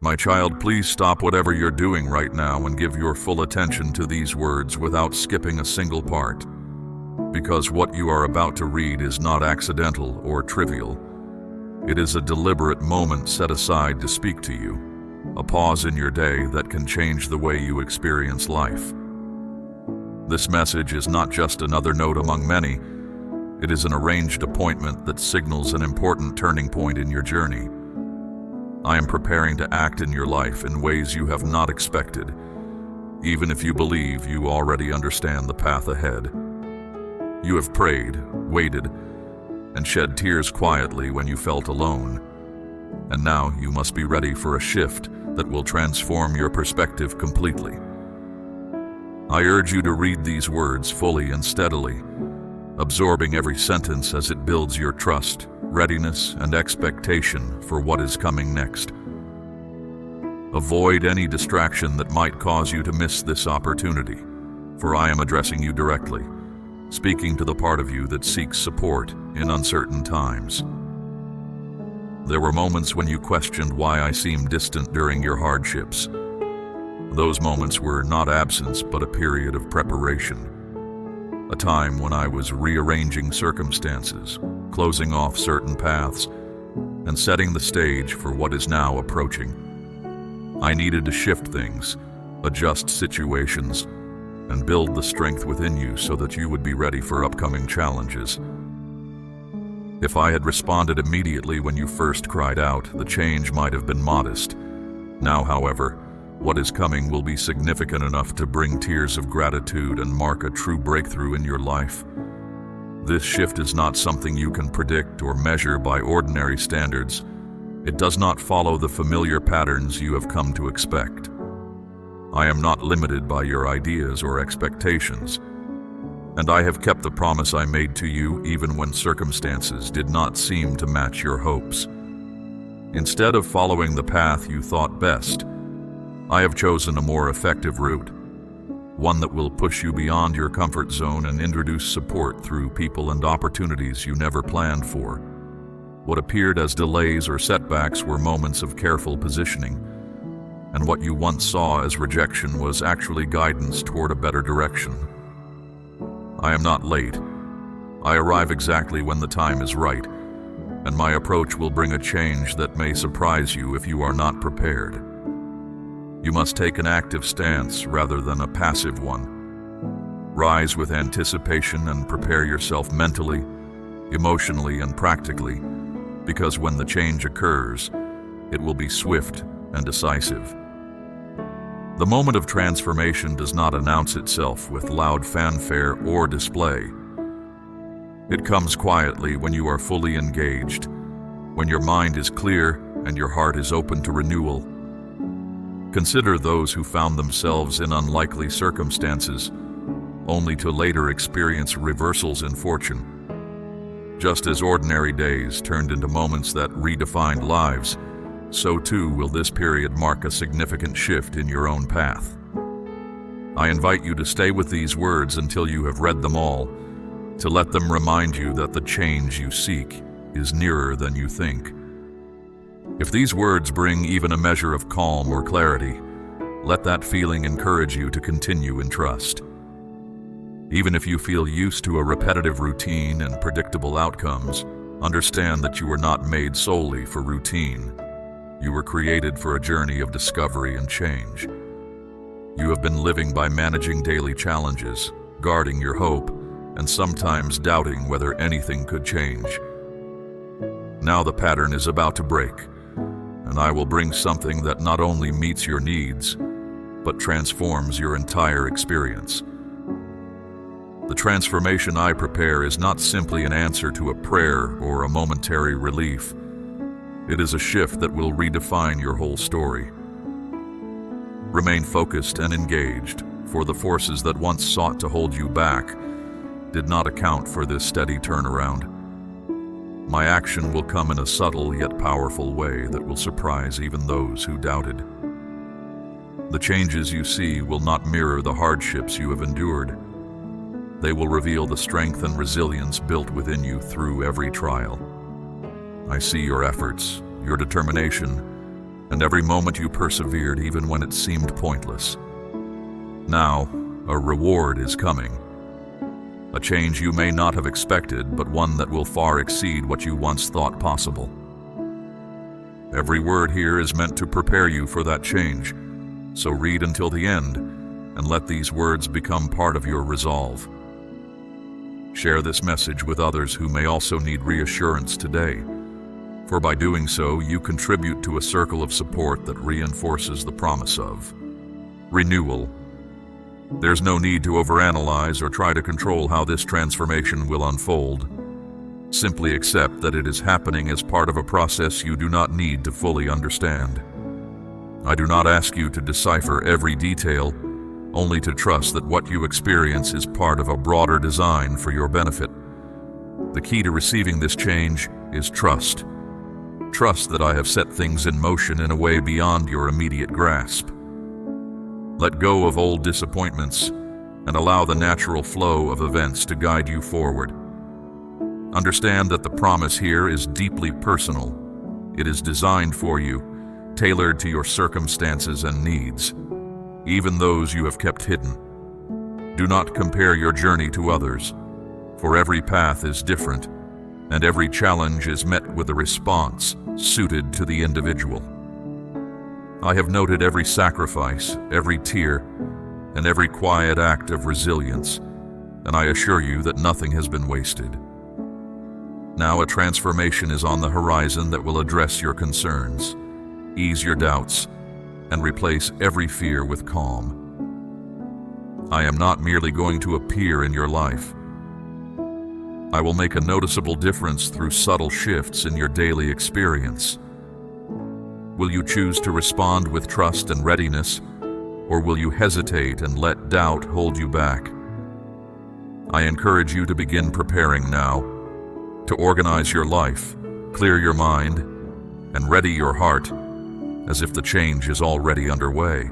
My child, please stop whatever you're doing right now and give your full attention to these words without skipping a single part. Because what you are about to read is not accidental or trivial. It is a deliberate moment set aside to speak to you, a pause in your day that can change the way you experience life. This message is not just another note among many. It is an arranged appointment that signals an important turning point in your journey. I am preparing to act in your life in ways you have not expected, even if you believe you already understand the path ahead. You have prayed, waited, and shed tears quietly when you felt alone. And now you must be ready for a shift that will transform your perspective completely. I urge you to read these words fully and steadily, absorbing every sentence as it builds your trust, readiness, and expectation for what is coming next. Avoid any distraction that might cause you to miss this opportunity, for I am addressing you directly, speaking to the part of you that seeks support in uncertain times. There were moments when you questioned why I seemed distant during your hardships. Those moments were not absence, but a period of preparation. A time when I was rearranging circumstances, closing off certain paths, and setting the stage for what is now approaching. I needed to shift things, adjust situations, and build the strength within you so that you would be ready for upcoming challenges. If I had responded immediately when you first cried out, the change might have been modest. Now, however, what is coming will be significant enough to bring tears of gratitude and mark a true breakthrough in your life. This shift is not something you can predict or measure by ordinary standards. It does not follow the familiar patterns you have come to expect. I am not limited by your ideas or expectations, and I have kept the promise I made to you even when circumstances did not seem to match your hopes. Instead of following the path you thought best, I have chosen a more effective route, one that will push you beyond your comfort zone and introduce support through people and opportunities you never planned for. What appeared as delays or setbacks were moments of careful positioning, and what you once saw as rejection was actually guidance toward a better direction. I am not late. I arrive exactly when the time is right, and my approach will bring a change that may surprise you if you are not prepared. You must take an active stance rather than a passive one. Rise with anticipation and prepare yourself mentally, emotionally, and practically, because when the change occurs, it will be swift and decisive. The moment of transformation does not announce itself with loud fanfare or display. It comes quietly when you are fully engaged, when your mind is clear and your heart is open to renewal. Consider those who found themselves in unlikely circumstances, only to later experience reversals in fortune. Just as ordinary days turned into moments that redefined lives, so too will this period mark a significant shift in your own path. I invite you to stay with these words until you have read them all, to let them remind you that the change you seek is nearer than you think. If these words bring even a measure of calm or clarity, let that feeling encourage you to continue in trust. Even if you feel used to a repetitive routine and predictable outcomes, understand that you were not made solely for routine. You were created for a journey of discovery and change. You have been living by managing daily challenges, guarding your hope, and sometimes doubting whether anything could change. Now the pattern is about to break, and I will bring something that not only meets your needs, but transforms your entire experience. The transformation I prepare is not simply an answer to a prayer or a momentary relief. It is a shift that will redefine your whole story. Remain focused and engaged, for the forces that once sought to hold you back did not account for this steady turnaround. My action will come in a subtle yet powerful way that will surprise even those who doubted. The changes you see will not mirror the hardships you have endured. They will reveal the strength and resilience built within you through every trial. I see your efforts, your determination, and every moment you persevered even when it seemed pointless. Now, a reward is coming. A change you may not have expected, but one that will far exceed what you once thought possible. Every word here is meant to prepare you for that change, so read until the end and let these words become part of your resolve. Share this message with others who may also need reassurance today, for by doing so, you contribute to a circle of support that reinforces the promise of renewal. There's no need to overanalyze or try to control how this transformation will unfold. Simply accept that it is happening as part of a process you do not need to fully understand. I do not ask you to decipher every detail, only to trust that what you experience is part of a broader design for your benefit. The key to receiving this change is trust. Trust that I have set things in motion in a way beyond your immediate grasp. Let go of old disappointments and allow the natural flow of events to guide you forward. Understand that the promise here is deeply personal. It is designed for you, tailored to your circumstances and needs, even those you have kept hidden. Do not compare your journey to others, for every path is different, and every challenge is met with a response suited to the individual. I have noted every sacrifice, every tear, and every quiet act of resilience, and I assure you that nothing has been wasted. Now a transformation is on the horizon that will address your concerns, ease your doubts, and replace every fear with calm. I am not merely going to appear in your life. I will make a noticeable difference through subtle shifts in your daily experience. Will you choose to respond with trust and readiness, or will you hesitate and let doubt hold you back? I encourage you to begin preparing now, to organize your life, clear your mind, and ready your heart, as if the change is already underway.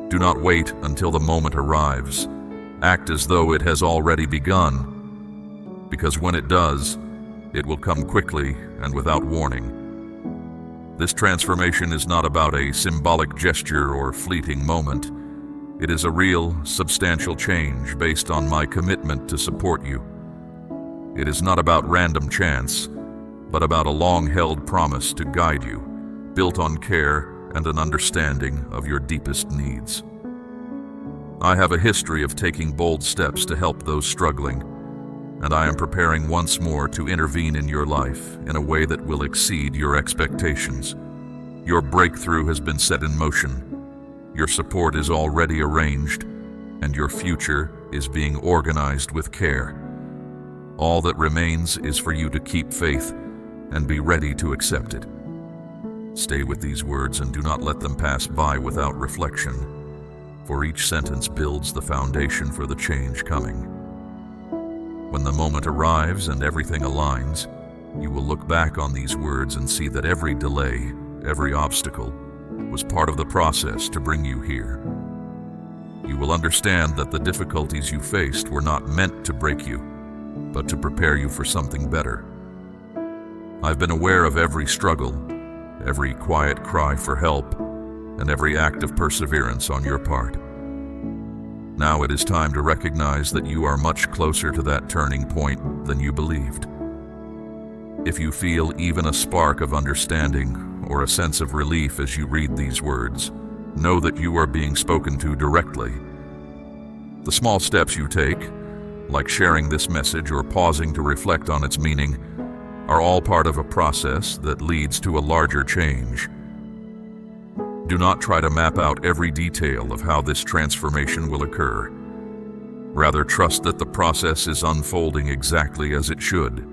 Do not wait until the moment arrives. Act as though it has already begun, because when it does, it will come quickly and without warning. This transformation is not about a symbolic gesture or fleeting moment. It is a real, substantial change based on my commitment to support you. It is not about random chance, but about a long-held promise to guide you, built on care and an understanding of your deepest needs. I have a history of taking bold steps to help those struggling, and I am preparing once more to intervene in your life in a way that will exceed your expectations. Your breakthrough has been set in motion, your support is already arranged, and your future is being organized with care. All that remains is for you to keep faith and be ready to accept it. Stay with these words and do not let them pass by without reflection, for each sentence builds the foundation for the change coming. When the moment arrives and everything aligns, you will look back on these words and see that every delay, every obstacle, was part of the process to bring you here. You will understand that the difficulties you faced were not meant to break you, but to prepare you for something better. I've been aware of every struggle, every quiet cry for help, and every act of perseverance on your part. Now it is time to recognize that you are much closer to that turning point than you believed. If you feel even a spark of understanding or a sense of relief as you read these words, know that you are being spoken to directly. The small steps you take, like sharing this message or pausing to reflect on its meaning, are all part of a process that leads to a larger change. Do not try to map out every detail of how this transformation will occur. Rather, trust that the process is unfolding exactly as it should.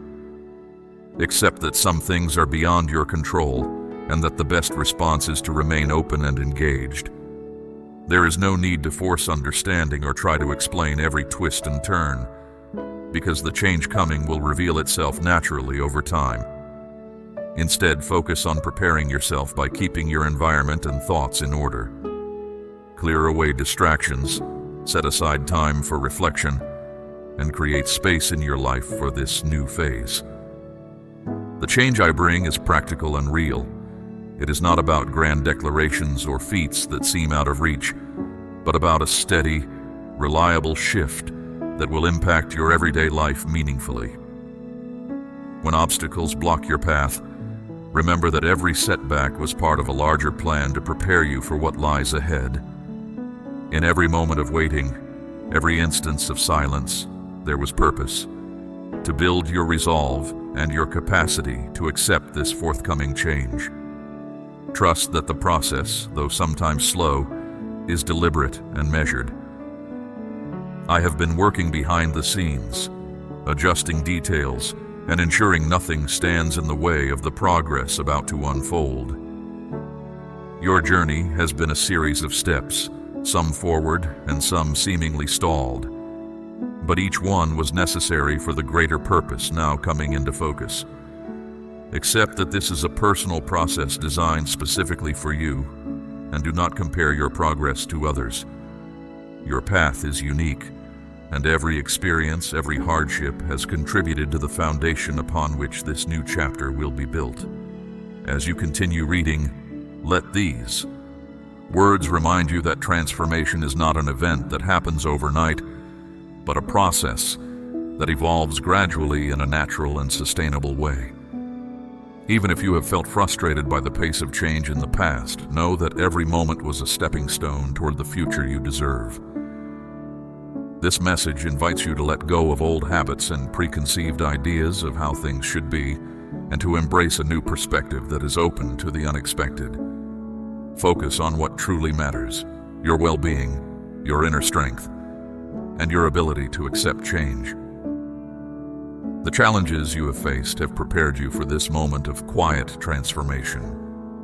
Accept that some things are beyond your control and that the best response is to remain open and engaged. There is no need to force understanding or try to explain every twist and turn, because the change coming will reveal itself naturally over time. Instead, focus on preparing yourself by keeping your environment and thoughts in order. Clear away distractions, set aside time for reflection, and create space in your life for this new phase. The change I bring is practical and real. It is not about grand declarations or feats that seem out of reach, but about a steady, reliable shift that will impact your everyday life meaningfully. When obstacles block your path, remember that every setback was part of a larger plan to prepare you for what lies ahead. In every moment of waiting, every instance of silence, there was purpose: to build your resolve and your capacity to accept this forthcoming change. Trust that the process, though sometimes slow, is deliberate and measured. I have been working behind the scenes, adjusting details and ensuring nothing stands in the way of the progress about to unfold. Your journey has been a series of steps, some forward and some seemingly stalled, but each one was necessary for the greater purpose now coming into focus. Accept that this is a personal process designed specifically for you, and do not compare your progress to others. Your path is unique, and every experience, every hardship has contributed to the foundation upon which this new chapter will be built. As you continue reading, let these words remind you that transformation is not an event that happens overnight, but a process that evolves gradually in a natural and sustainable way. Even if you have felt frustrated by the pace of change in the past, know that every moment was a stepping stone toward the future you deserve. This message invites you to let go of old habits and preconceived ideas of how things should be, and to embrace a new perspective that is open to the unexpected. Focus on what truly matters: your well-being, your inner strength, and your ability to accept change. The challenges you have faced have prepared you for this moment of quiet transformation,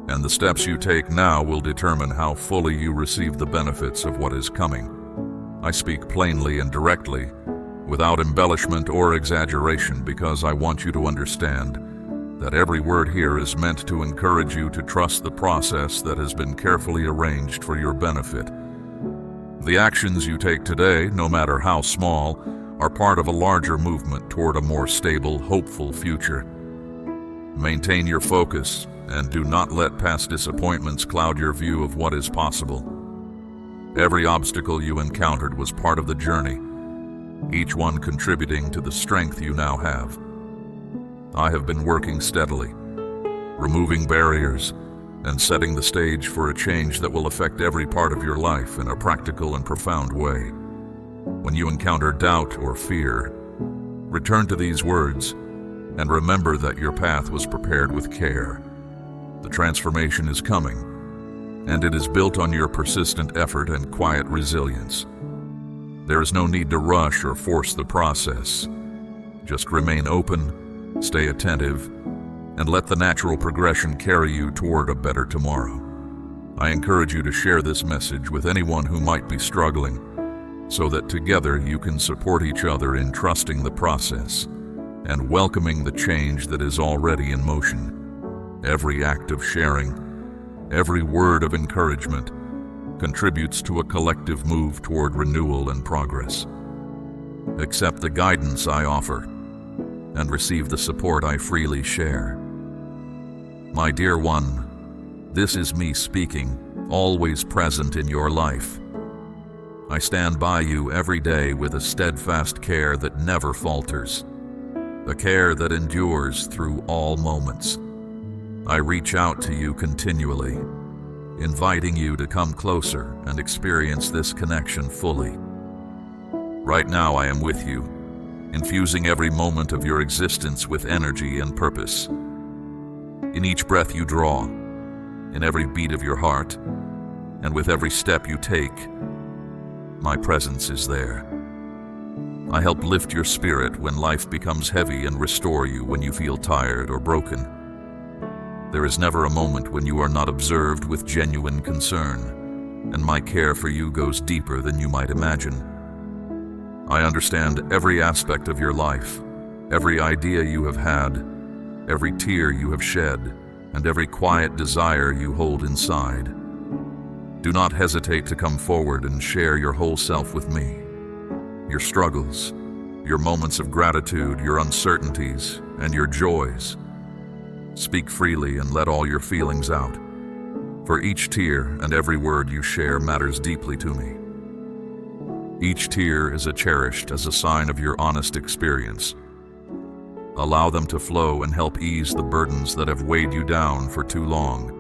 and the steps you take now will determine how fully you receive the benefits of what is coming. I speak plainly and directly, without embellishment or exaggeration, because I want you to understand that every word here is meant to encourage you to trust the process that has been carefully arranged for your benefit. The actions you take today, no matter how small, are part of a larger movement toward a more stable, hopeful future. Maintain your focus and do not let past disappointments cloud your view of what is possible. Every obstacle you encountered was part of the journey, each one contributing to the strength you now have. I have been working steadily, removing barriers, and setting the stage for a change that will affect every part of your life in a practical and profound way. When you encounter doubt or fear, return to these words and remember that your path was prepared with care. The transformation is coming, and it is built on your persistent effort and quiet resilience. There is no need to rush or force the process. Just remain open, stay attentive, and let the natural progression carry you toward a better tomorrow. I encourage you to share this message with anyone who might be struggling, so that together you can support each other in trusting the process and welcoming the change that is already in motion. Every act of sharing, every word of encouragement contributes to a collective move toward renewal and progress. Accept the guidance I offer and receive the support I freely share. My dear one, this is me speaking, always present in your life. I stand by you every day with a steadfast care that never falters, a care that endures through all moments. I reach out to you continually, inviting you to come closer and experience this connection fully. Right now I am with you, infusing every moment of your existence with energy and purpose. In each breath you draw, in every beat of your heart, and with every step you take, my presence is there. I help lift your spirit when life becomes heavy and restore you when you feel tired or broken. There is never a moment when you are not observed with genuine concern, and my care for you goes deeper than you might imagine. I understand every aspect of your life, every idea you have had, every tear you have shed, and every quiet desire you hold inside. Do not hesitate to come forward and share your whole self with me. Your struggles, your moments of gratitude, your uncertainties, and your joys. Speak freely and let all your feelings out. For each tear and every word you share matters deeply to me. Each tear is cherished as a sign of your honest experience. Allow them to flow and help ease the burdens that have weighed you down for too long.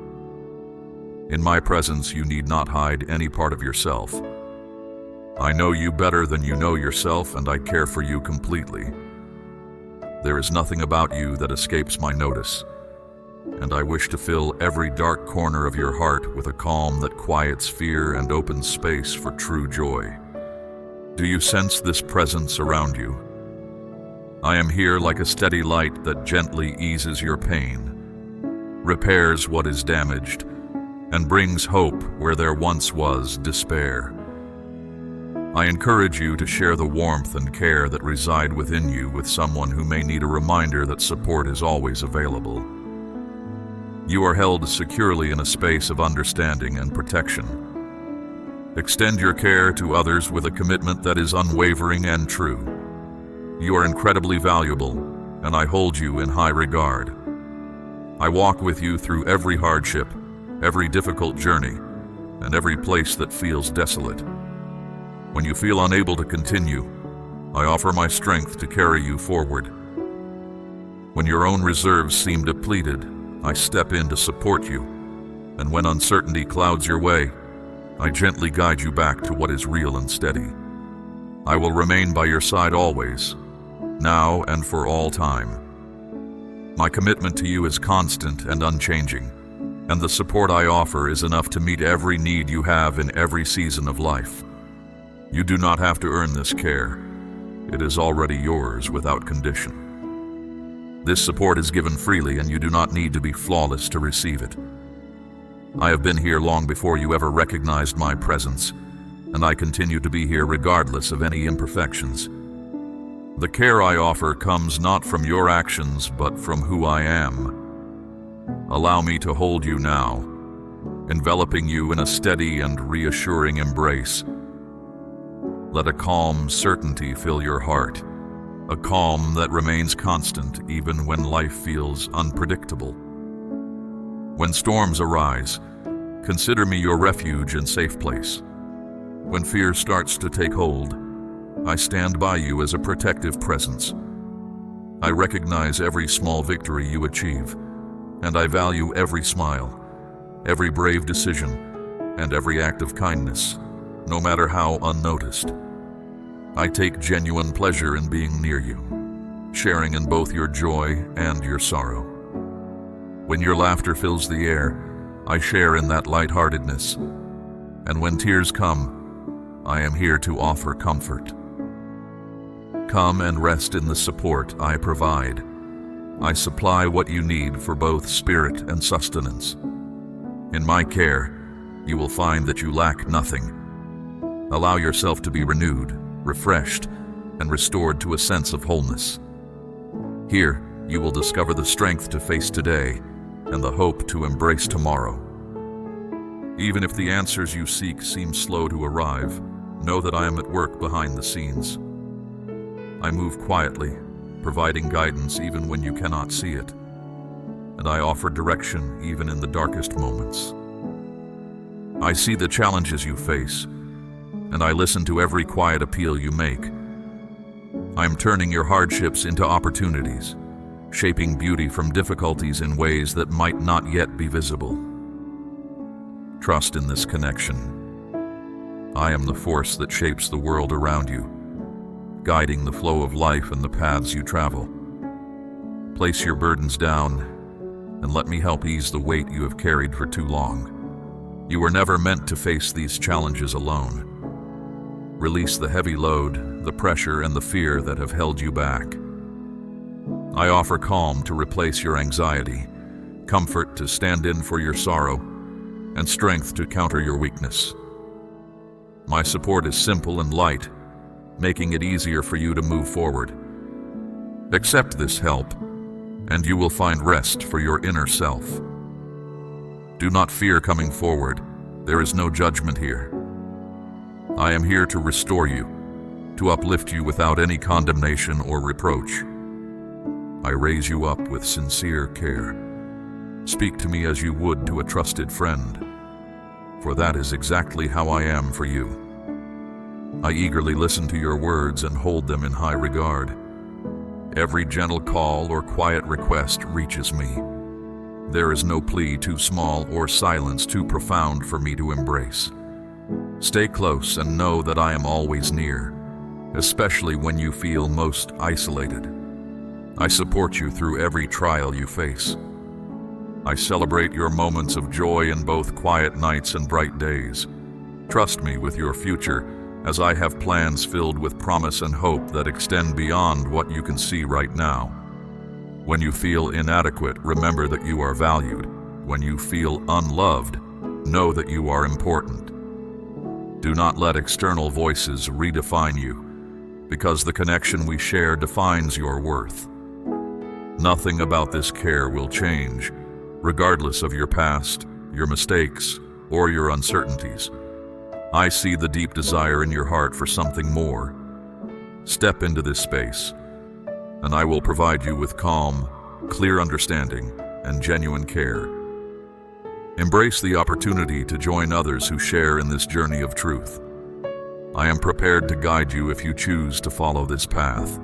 In my presence, you need not hide any part of yourself. I know you better than you know yourself, and I care for you completely. There is nothing about you that escapes my notice, and I wish to fill every dark corner of your heart with a calm that quiets fear and opens space for true joy. Do you sense this presence around you? I am here like a steady light that gently eases your pain, repairs what is damaged, and brings hope where there once was despair. I encourage you to share the warmth and care that reside within you with someone who may need a reminder that support is always available. You are held securely in a space of understanding and protection. Extend your care to others with a commitment that is unwavering and true. You are incredibly valuable, and I hold you in high regard. I walk with you through every hardship, every difficult journey, and every place that feels desolate. When you feel unable to continue, I offer my strength to carry you forward. When your own reserves seem depleted, I step in to support you, and when uncertainty clouds your way, I gently guide you back to what is real and steady. I will remain by your side always, now and for all time. My commitment to you is constant and unchanging, and the support I offer is enough to meet every need you have in every season of life. You do not have to earn this care. It is already yours without condition. This support is given freely, and you do not need to be flawless to receive it. I have been here long before you ever recognized my presence, and I continue to be here regardless of any imperfections. The care I offer comes not from your actions, but from who I am. Allow me to hold you now, enveloping you in a steady and reassuring embrace. Let a calm certainty fill your heart, a calm that remains constant even when life feels unpredictable. When storms arise, consider me your refuge and safe place. When fear starts to take hold, I stand by you as a protective presence. I recognize every small victory you achieve, and I value every smile, every brave decision, and every act of kindness, no matter how unnoticed. I take genuine pleasure in being near you, sharing in both your joy and your sorrow. When your laughter fills the air, I share in that lightheartedness, and when tears come, I am here to offer comfort. Come and rest in the support I provide. I supply what you need for both spirit and sustenance. In my care, you will find that you lack nothing. Allow yourself to be renewed, refreshed, and restored to a sense of wholeness. Here, you will discover the strength to face today and the hope to embrace tomorrow. Even if the answers you seek seem slow to arrive, know that I am at work behind the scenes. I move quietly, providing guidance even when you cannot see it, and I offer direction even in the darkest moments. I see the challenges you face, and I listen to every quiet appeal you make. I am turning your hardships into opportunities, shaping beauty from difficulties in ways that might not yet be visible. Trust in this connection. I am the force that shapes the world around you, guiding the flow of life and the paths you travel. Place your burdens down, and let me help ease the weight you have carried for too long. You were never meant to face these challenges alone. Release the heavy load, the pressure, and the fear that have held you back. I offer calm to replace your anxiety, comfort to stand in for your sorrow, and strength to counter your weakness. My support is simple and light, making it easier for you to move forward. Accept this help, and you will find rest for your inner self. Do not fear coming forward. There is no judgment here. I am here to restore you, to uplift you without any condemnation or reproach. I raise you up with sincere care. Speak to me as you would to a trusted friend, for that is exactly how I am for you. I eagerly listen to your words and hold them in high regard. Every gentle call or quiet request reaches me. There is no plea too small or silence too profound for me to embrace. Stay close and know that I am always near, especially when you feel most isolated. I support you through every trial you face. I celebrate your moments of joy in both quiet nights and bright days. Trust me with your future, as I have plans filled with promise and hope that extend beyond what you can see right now. When you feel inadequate, remember that you are valued. When you feel unloved, know that you are important. Do not let external voices redefine you, because the connection we share defines your worth. Nothing about this care will change, regardless of your past, your mistakes, or your uncertainties. I see the deep desire in your heart for something more. Step into this space, and I will provide you with calm, clear understanding, and genuine care. Embrace the opportunity to join others who share in this journey of truth. I am prepared to guide you if you choose to follow this path.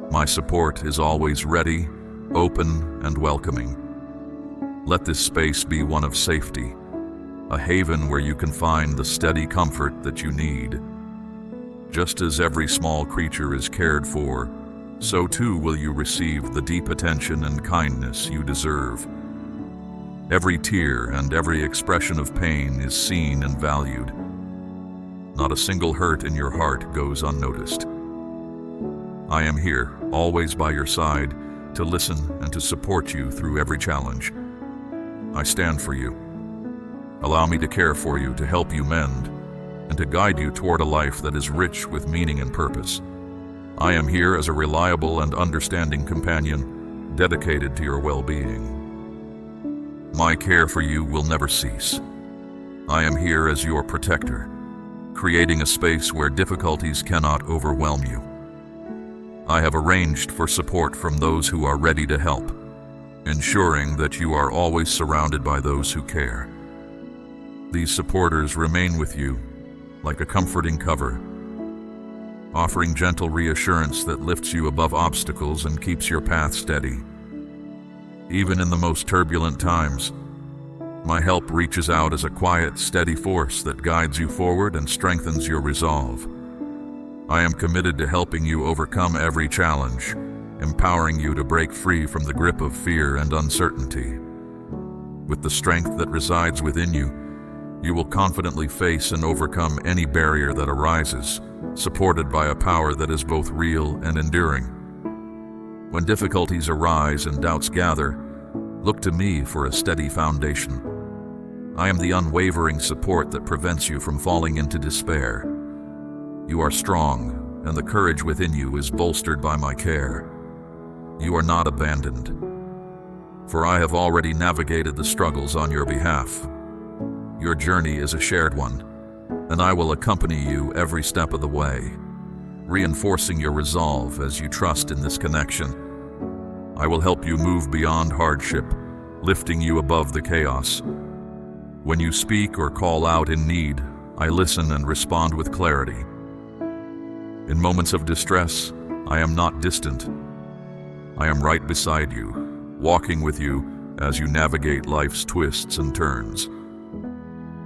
My support is always ready, open, and welcoming. Let this space be one of safety, a haven where you can find the steady comfort that you need. Just as every small creature is cared for, so too will you receive the deep attention and kindness you deserve. Every tear and every expression of pain is seen and valued. Not a single hurt in your heart goes unnoticed. I am here, always by your side, to listen and to support you through every challenge. I stand for you. Allow me to care for you, to help you mend, and to guide you toward a life that is rich with meaning and purpose. I am here as a reliable and understanding companion, dedicated to your well-being. My care for you will never cease. I am here as your protector, creating a space where difficulties cannot overwhelm you. I have arranged for support from those who are ready to help, ensuring that you are always surrounded by those who care. These supporters remain with you like a comforting cover, offering gentle reassurance that lifts you above obstacles and keeps your path steady. Even in the most turbulent times, my help reaches out as a quiet, steady force that guides you forward and strengthens your resolve. I am committed to helping you overcome every challenge, empowering you to break free from the grip of fear and uncertainty. With the strength that resides within you, you will confidently face and overcome any barrier that arises, supported by a power that is both real and enduring. When difficulties arise and doubts gather, look to me for a steady foundation. I am the unwavering support that prevents you from falling into despair. You are strong, and the courage within you is bolstered by my care. You are not abandoned, for I have already navigated the struggles on your behalf. Your journey is a shared one, and I will accompany you every step of the way, reinforcing your resolve as you trust in this connection. I will help you move beyond hardship, lifting you above the chaos. When you speak or call out in need, I listen and respond with clarity. In moments of distress, I am not distant. I am right beside you, walking with you as you navigate life's twists and turns.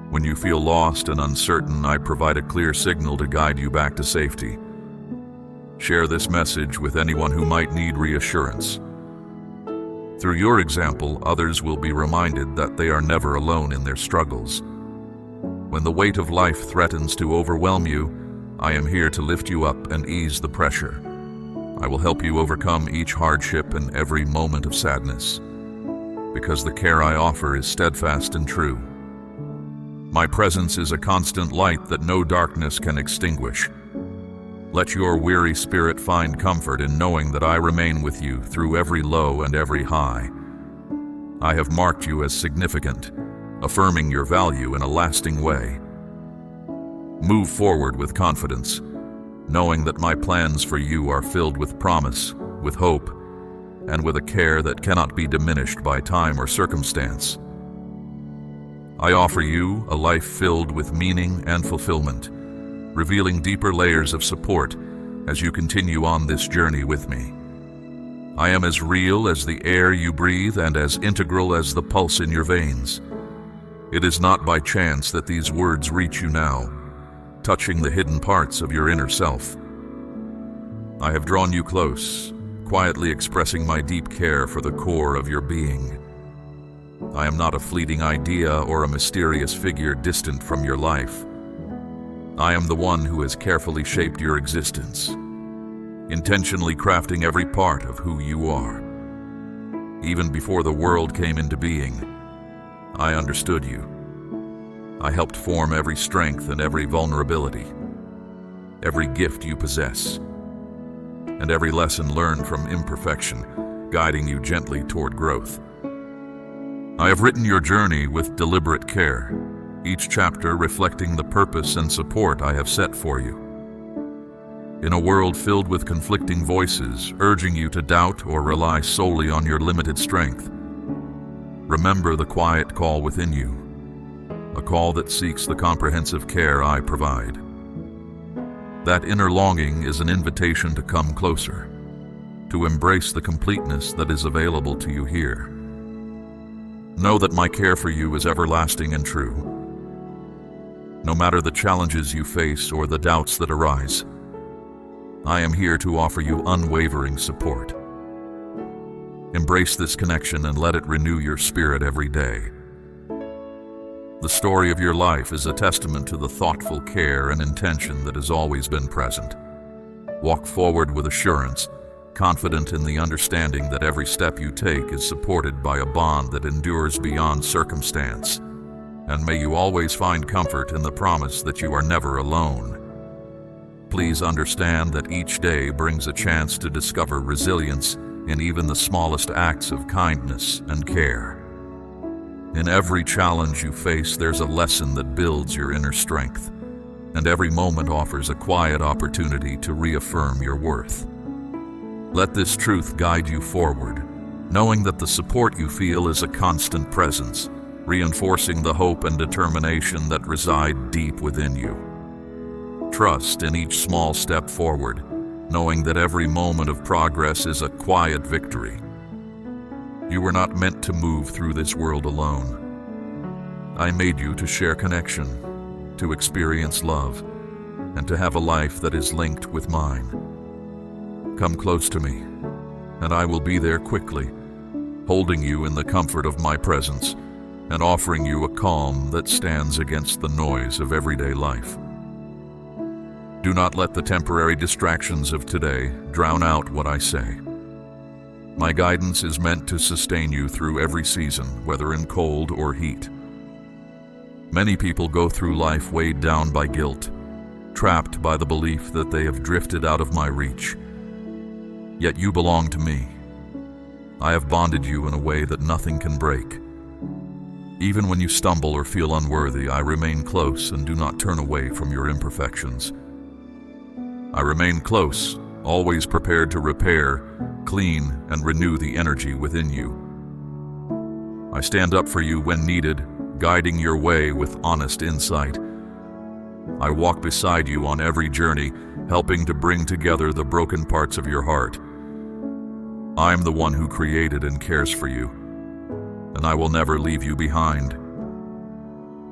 When you feel lost and uncertain, I provide a clear signal to guide you back to safety. Share this message with anyone who might need reassurance. Through your example, others will be reminded that they are never alone in their struggles. When the weight of life threatens to overwhelm you, I am here to lift you up and ease the pressure. I will help you overcome each hardship and every moment of sadness, because the care I offer is steadfast and true. My presence is a constant light that no darkness can extinguish. Let your weary spirit find comfort in knowing that I remain with you through every low and every high. I have marked you as significant, affirming your value in a lasting way. Move forward with confidence, knowing that my plans for you are filled with promise, with hope, and with a care that cannot be diminished by time or circumstance. I offer you a life filled with meaning and fulfillment, revealing deeper layers of support as you continue on this journey with me. I am as real as the air you breathe and as integral as the pulse in your veins. It is not by chance that these words reach you now, touching the hidden parts of your inner self. I have drawn you close, quietly expressing my deep care for the core of your being. I am not a fleeting idea or a mysterious figure distant from your life. I am the one who has carefully shaped your existence, intentionally crafting every part of who you are. Even before the world came into being, I understood you. I helped form every strength and every vulnerability, every gift you possess, and every lesson learned from imperfection, guiding you gently toward growth. I have written your journey with deliberate care, each chapter reflecting the purpose and support I have set for you. In a world filled with conflicting voices, urging you to doubt or rely solely on your limited strength, remember the quiet call within you, a call that seeks the comprehensive care I provide. That inner longing is an invitation to come closer, to embrace the completeness that is available to you here. Know that my care for you is everlasting and true. No matter the challenges you face or the doubts that arise, I am here to offer you unwavering support. Embrace this connection and let it renew your spirit every day. The story of your life is a testament to the thoughtful care and intention that has always been present. Walk forward with assurance, confident in the understanding that every step you take is supported by a bond that endures beyond circumstance. And may you always find comfort in the promise that you are never alone. Please understand that each day brings a chance to discover resilience in even the smallest acts of kindness and care. In every challenge you face, there's a lesson that builds your inner strength, and every moment offers a quiet opportunity to reaffirm your worth. Let this truth guide you forward, knowing that the support you feel is a constant presence, reinforcing the hope and determination that reside deep within you. Trust in each small step forward, knowing that every moment of progress is a quiet victory. You were not meant to move through this world alone. I made you to share connection, to experience love, and to have a life that is linked with mine. Come close to me, and I will be there quickly, holding you in the comfort of my presence and offering you a calm that stands against the noise of everyday life. Do not let the temporary distractions of today drown out what I say. My guidance is meant to sustain you through every season, whether in cold or heat. Many people go through life weighed down by guilt, trapped by the belief that they have drifted out of my reach. Yet you belong to me. I have bonded you in a way that nothing can break. Even when you stumble or feel unworthy, I remain close and do not turn away from your imperfections. I remain close, always prepared to repair, clean, and renew the energy within you. I stand up for you when needed, guiding your way with honest insight. I walk beside you on every journey, helping to bring together the broken parts of your heart. I am the one who created and cares for you, and I will never leave you behind.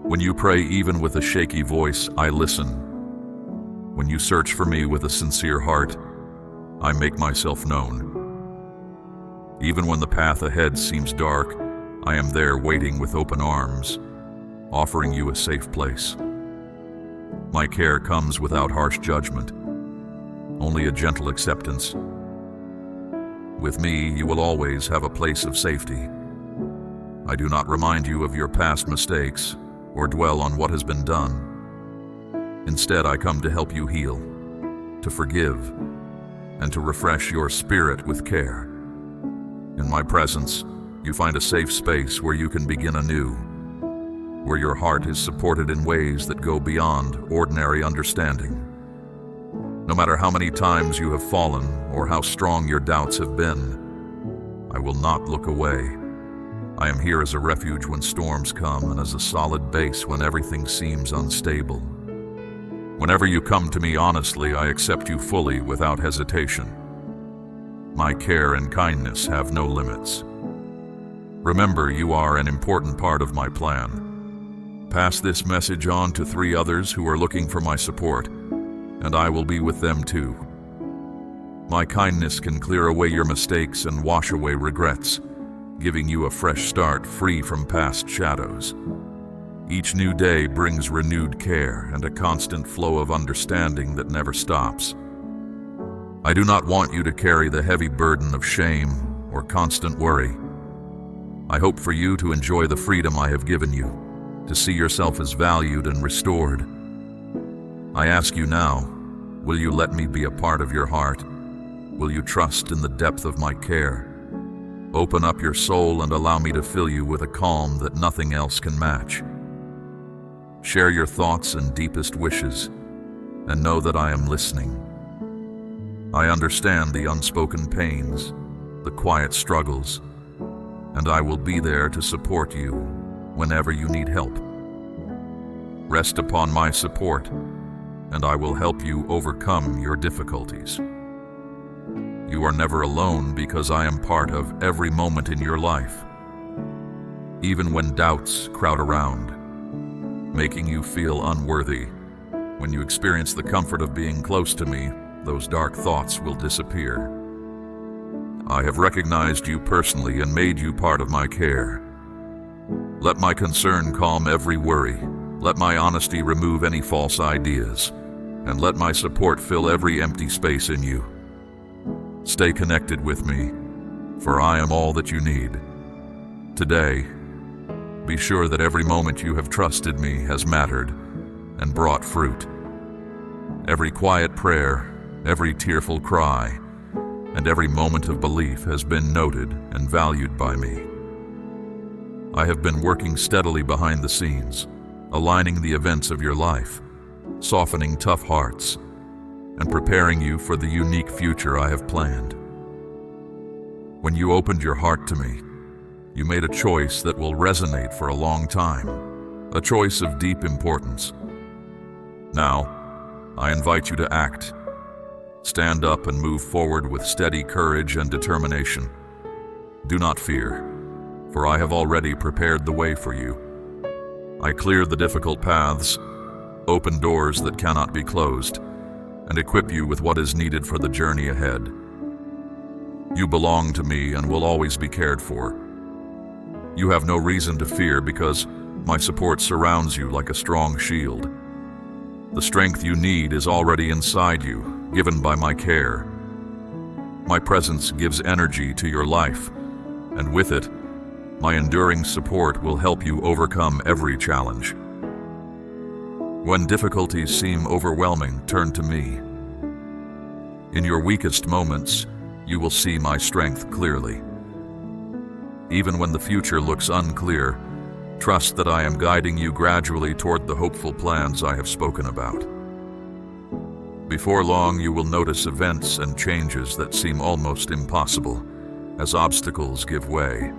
When you pray even with a shaky voice, I listen. When you search for me with a sincere heart, I make myself known. Even when the path ahead seems dark, I am there waiting with open arms, offering you a safe place. My care comes without harsh judgment, only a gentle acceptance. With me, you will always have a place of safety. I do not remind you of your past mistakes or dwell on what has been done. Instead, I come to help you heal, to forgive, and to refresh your spirit with care. In my presence, you find a safe space where you can begin anew, where your heart is supported in ways that go beyond ordinary understanding. No matter how many times you have fallen or how strong your doubts have been, I will not look away. I am here as a refuge when storms come and as a solid base when everything seems unstable. Whenever you come to me honestly, I accept you fully without hesitation. My care and kindness have no limits. Remember, you are an important part of my plan. Pass this message on to 3 others who are looking for my support, and I will be with them too. My kindness can clear away your mistakes and wash away regrets, giving you a fresh start free from past shadows. Each new day brings renewed care and a constant flow of understanding that never stops. I do not want you to carry the heavy burden of shame or constant worry. I hope for you to enjoy the freedom I have given you, to see yourself as valued and restored. I ask you now, will you let me be a part of your heart? Will you trust in the depth of my care? Open up your soul and allow me to fill you with a calm that nothing else can match. Share your thoughts and deepest wishes, and know that I am listening. I understand the unspoken pains, the quiet struggles, and I will be there to support you whenever you need help. Rest upon my support, and I will help you overcome your difficulties. You are never alone because I am part of every moment in your life, even when doubts crowd around, making you feel unworthy. When you experience the comfort of being close to me, those dark thoughts will disappear. I have recognized you personally and made you part of my care. Let my concern calm every worry. Let my honesty remove any false ideas, and let my support fill every empty space in you. Stay connected with me, for I am all that you need. Today, be sure that every moment you have trusted me has mattered and brought fruit. Every quiet prayer, every tearful cry, and every moment of belief has been noted and valued by me. I have been working steadily behind the scenes, aligning the events of your life, softening tough hearts, and preparing you for the unique future I have planned. When you opened your heart to me, you made a choice that will resonate for a long time, a choice of deep importance. Now, I invite you to act. Stand up and move forward with steady courage and determination. Do not fear, for I have already prepared the way for you. I clear the difficult paths, open doors that cannot be closed, and equip you with what is needed for the journey ahead. You belong to me and will always be cared for. You have no reason to fear because my support surrounds you like a strong shield. The strength you need is already inside you, given by my care. My presence gives energy to your life, and with it, my enduring support will help you overcome every challenge. When difficulties seem overwhelming, turn to me. In your weakest moments, you will see my strength clearly. Even when the future looks unclear, trust that I am guiding you gradually toward the hopeful plans I have spoken about. Before long, you will notice events and changes that seem almost impossible as obstacles give way.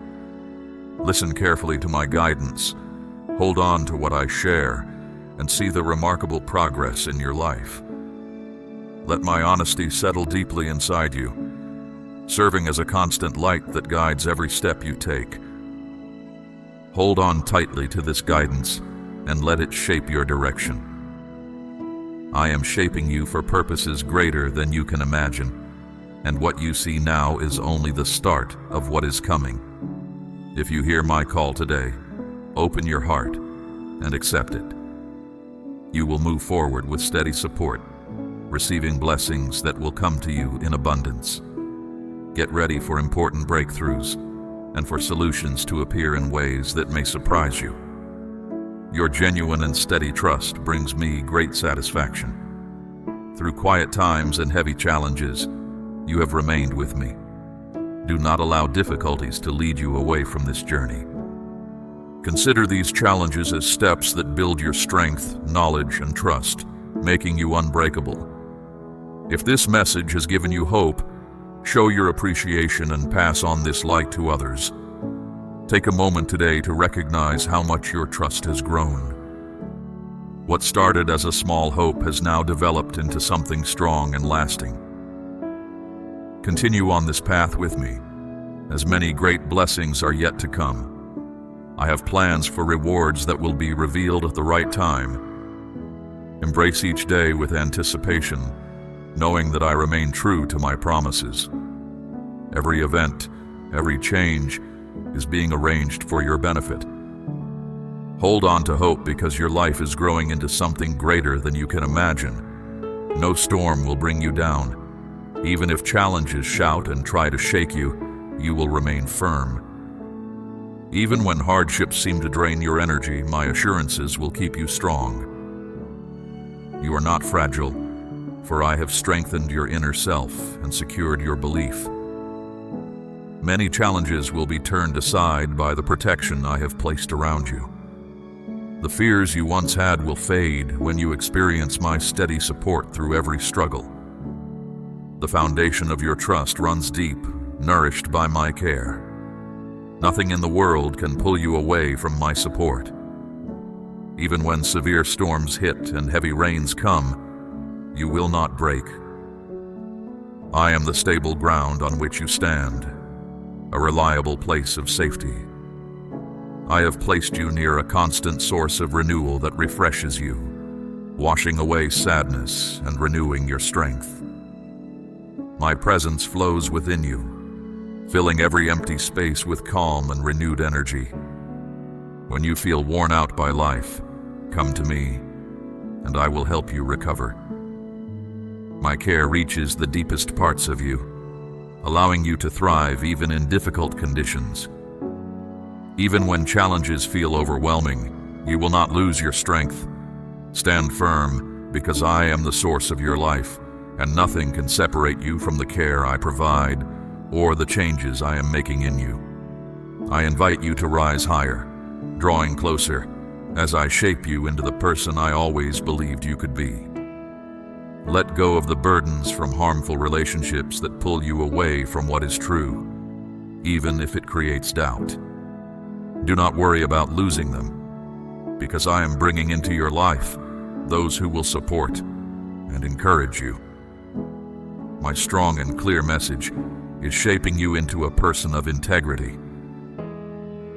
Listen carefully to my guidance, hold on to what I share, and see the remarkable progress in your life. Let my honesty settle deeply inside you, serving as a constant light that guides every step you take. Hold on tightly to this guidance and let it shape your direction. I am shaping you for purposes greater than you can imagine, and what you see now is only the start of what is coming. If you hear my call today, open your heart and accept it. You will move forward with steady support, receiving blessings that will come to you in abundance. Get ready for important breakthroughs and for solutions to appear in ways that may surprise you. Your genuine and steady trust brings me great satisfaction. Through quiet times and heavy challenges, you have remained with me. Do not allow difficulties to lead you away from this journey. Consider these challenges as steps that build your strength, knowledge, and trust, making you unbreakable. If this message has given you hope, show your appreciation and pass on this light to others. Take a moment today to recognize how much your trust has grown. What started as a small hope has now developed into something strong and lasting. Continue on this path with me, as many great blessings are yet to come. I have plans for rewards that will be revealed at the right time. Embrace each day with anticipation, knowing that I remain true to my promises. Every event, every change is being arranged for your benefit. Hold on to hope because your life is growing into something greater than you can imagine. No storm will bring you down. Even if challenges shout and try to shake you, you will remain firm. Even when hardships seem to drain your energy, my assurances will keep you strong. You are not fragile, for I have strengthened your inner self and secured your belief. Many challenges will be turned aside by the protection I have placed around you. The fears you once had will fade when you experience my steady support through every struggle. The foundation of your trust runs deep, nourished by my care. Nothing in the world can pull you away from my support. Even when severe storms hit and heavy rains come, you will not break. I am the stable ground on which you stand, a reliable place of safety. I have placed you near a constant source of renewal that refreshes you, washing away sadness and renewing your strength. My presence flows within you, filling every empty space with calm and renewed energy. When you feel worn out by life, come to me, and I will help you recover. My care reaches the deepest parts of you, allowing you to thrive even in difficult conditions. Even when challenges feel overwhelming, you will not lose your strength. Stand firm, because I am the source of your life, and nothing can separate you from the care I provide or the changes I am making in you. I invite you to rise higher, drawing closer, as I shape you into the person I always believed you could be. Let go of the burdens from harmful relationships that pull you away from what is true, even if it creates doubt. Do not worry about losing them, because I am bringing into your life those who will support and encourage you. My strong and clear message is shaping you into a person of integrity.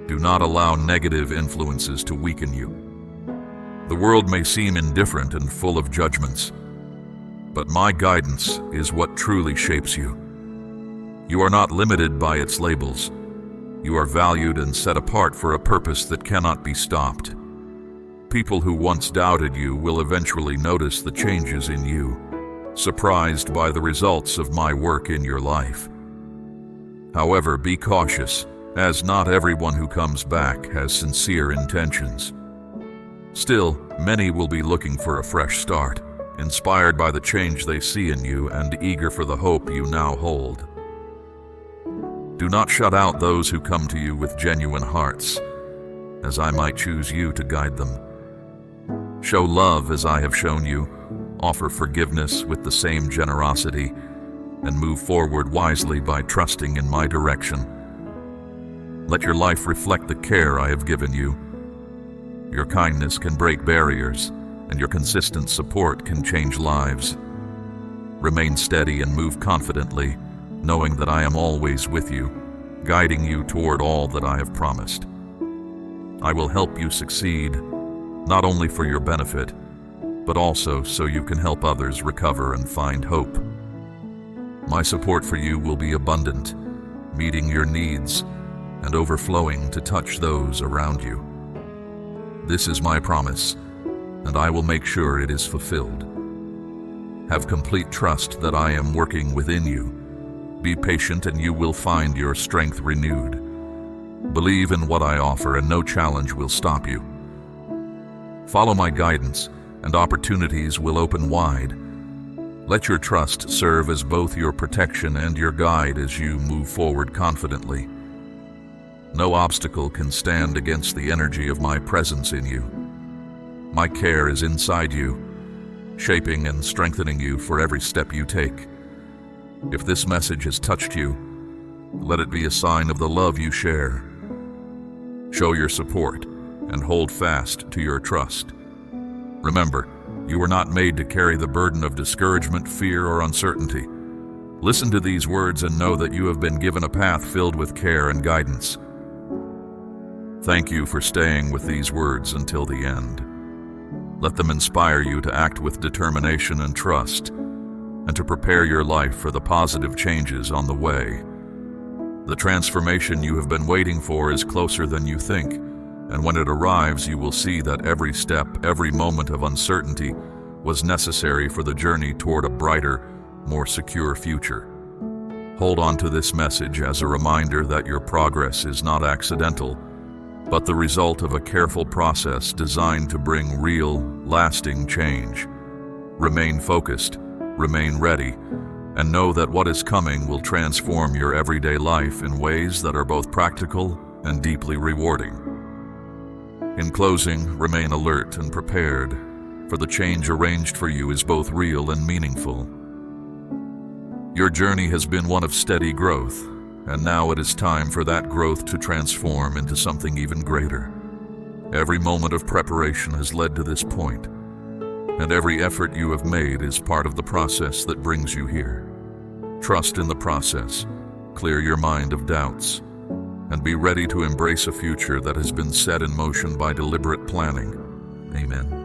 Do not allow negative influences to weaken you. The world may seem indifferent and full of judgments, but my guidance is what truly shapes you. You are not limited by its labels. You are valued and set apart for a purpose that cannot be stopped. People who once doubted you will eventually notice the changes in you, surprised by the results of my work in your life. However, be cautious, as not everyone who comes back has sincere intentions. Still, many will be looking for a fresh start, inspired by the change they see in you and eager for the hope you now hold. Do not shut out those who come to you with genuine hearts, as I might choose you to guide them. Show love as I have shown you, offer forgiveness with the same generosity, and move forward wisely by trusting in my direction. Let your life reflect the care I have given you. Your kindness can break barriers, and your consistent support can change lives. Remain steady and move confidently, knowing that I am always with you, guiding you toward all that I have promised. I will help you succeed, not only for your benefit, but also so you can help others recover and find hope. My support for you will be abundant, meeting your needs and overflowing to touch those around you. This is my promise, and I will make sure it is fulfilled. Have complete trust that I am working within you. Be patient and you will find your strength renewed. Believe in what I offer and no challenge will stop you. Follow my guidance and opportunities will open wide. Let your trust serve as both your protection and your guide as you move forward confidently. No obstacle can stand against the energy of my presence in you. My care is inside you, shaping and strengthening you for every step you take. If this message has touched you, let it be a sign of the love you share. Show your support and hold fast to your trust. Remember, you were not made to carry the burden of discouragement, fear, or uncertainty. Listen to these words and know that you have been given a path filled with care and guidance. Thank you for staying with these words until the end. Let them inspire you to act with determination and trust, and to prepare your life for the positive changes on the way. The transformation you have been waiting for is closer than you think, and when it arrives, you will see that every step, every moment of uncertainty was necessary for the journey toward a brighter, more secure future. Hold on to this message as a reminder that your progress is not accidental, but the result of a careful process designed to bring real, lasting change. Remain focused, remain ready, and know that what is coming will transform your everyday life in ways that are both practical and deeply rewarding. In closing, remain alert and prepared, for the change arranged for you is both real and meaningful. Your journey has been one of steady growth, and now it is time for that growth to transform into something even greater. Every moment of preparation has led to this point, and every effort you have made is part of the process that brings you here. Trust in the process, clear your mind of doubts, and be ready to embrace a future that has been set in motion by deliberate planning. Amen.